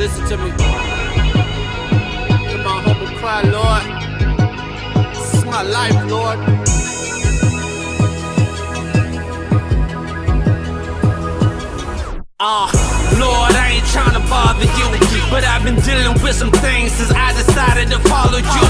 listen to me. Hear my humble cry, Lord. This is my life, Lord. Lord, I ain't tryna bother you, but I've been dealing with some things since I decided to follow you.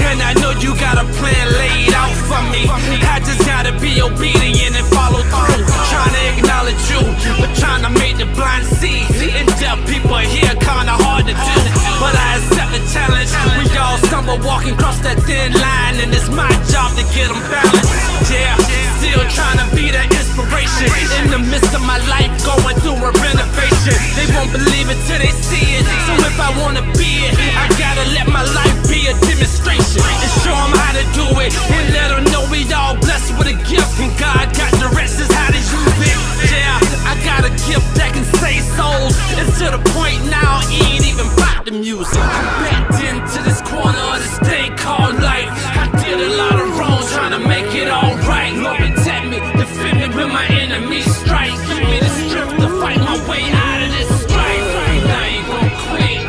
And I know you got a plan laid out for me. I just gotta be obedient and follow through. Tryna acknowledge you, but tryna make the blind see. And deaf people here kinda hard to do, but I accept the challenge. We all stumble walking across that thin line, and it's my job to get them balanced. Yeah, still tryna be that inspiration in the midst of my life, going through a renovation. They won't believe it till they see it. So if I wanna be it, I gotta let my life be a demonstration and show them how to do it, and let them know we all blessed with a gift, and God got the rest is how to use it. Yeah, I got a gift that can save souls. It's to the point now, it ain't even about the music. I'm backed into this corner of this thing called life. I did a lot of wrong trying to make it all right. Lord, protect me, defend me when my enemies strike. Give me the strength to fight my way out of this strife. And I ain't gon' quit,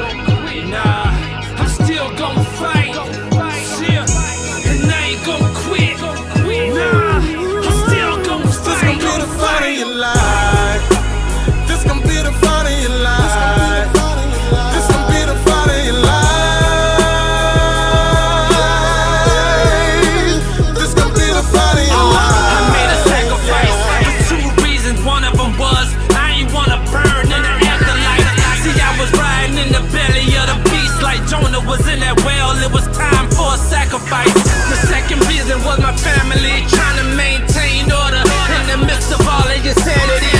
nah, I'm still gon' fight. Yeah, and I ain't gon' quit, nah, I'm still gon' fight. This gon' be the fight of your life. This gon' be the fight of your life. This gon' be the fight of your life. This gon' be the fight of your life. I made a sacrifice for 2 reasons. One of them was I ain't wanna burn in the afterlife. See, I was riding in the belly of the beast like Jonah was in that well. It was time for a sacrifice. The second reason was my family, trying to maintain order in the midst of all of your sanity.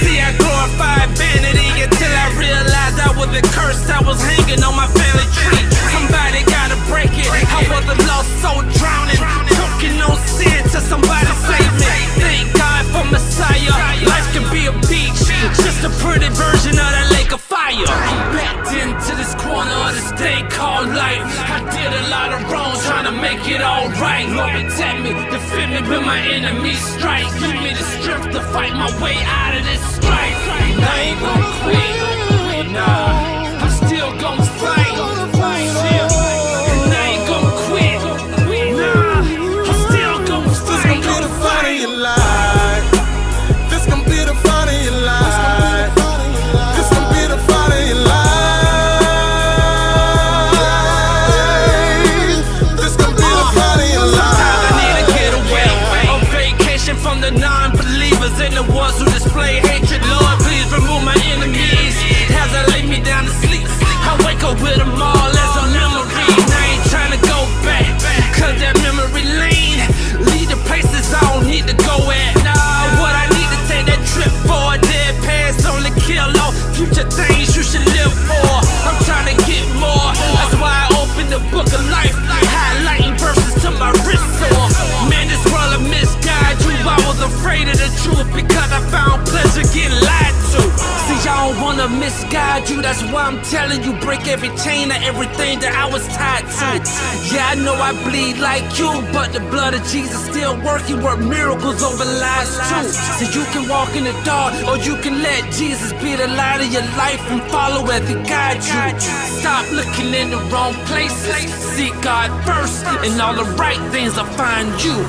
See, I glorified vanity until I realized I was a curse that was hanging on my family tree. Somebody gotta break it. I was a lost soul drowning, choking on sin till somebody save me. Thank God for Messiah. Life can be a beach, just a pretty version of that lake of fire. I'm backed into this corner of this thing called life. I did a lot of wrong trying to make it all right. Lord, protect me, defend me when my enemies strike. Give me the strength to fight my way out of this strife. And I ain't gon' quit, nah, I'm still gon' fight. Yeah, and I ain't gon' quit, nah, I'm still gon' This gon' fight. be the fight of your life. This gon' be the fight of your life. This gon' be the fight of your life. This gon' be the fight of your Sometimes I need to life. get away, on vacation from the non-believers and the ones who display hatred. Lord, please remove my enemies as I lay me down to sleep. I wake up with them all as a memory. And I ain't trying to go back, cause that memory lane lead to places I don't need to go at. Nah, what I need to take that trip for, a dead past only kill all future things you should live for. I'm trying to get more, that's why I open the book of life, highlighting verses to my wrist sore. Man, this world will misguide you. I was afraid of the truth because I found pleasure getting lied to. See, y'all don't wanna misguide you, that's why I'm telling you, break every chain of everything that I was tied to. Yeah, I know I bleed like you, but the blood of Jesus still working, work miracles over lies too. So you can walk in the dark, or you can let Jesus be the light of your life and follow as He guides you. Stop looking in the wrong places, seek God first, and all the right things will find you.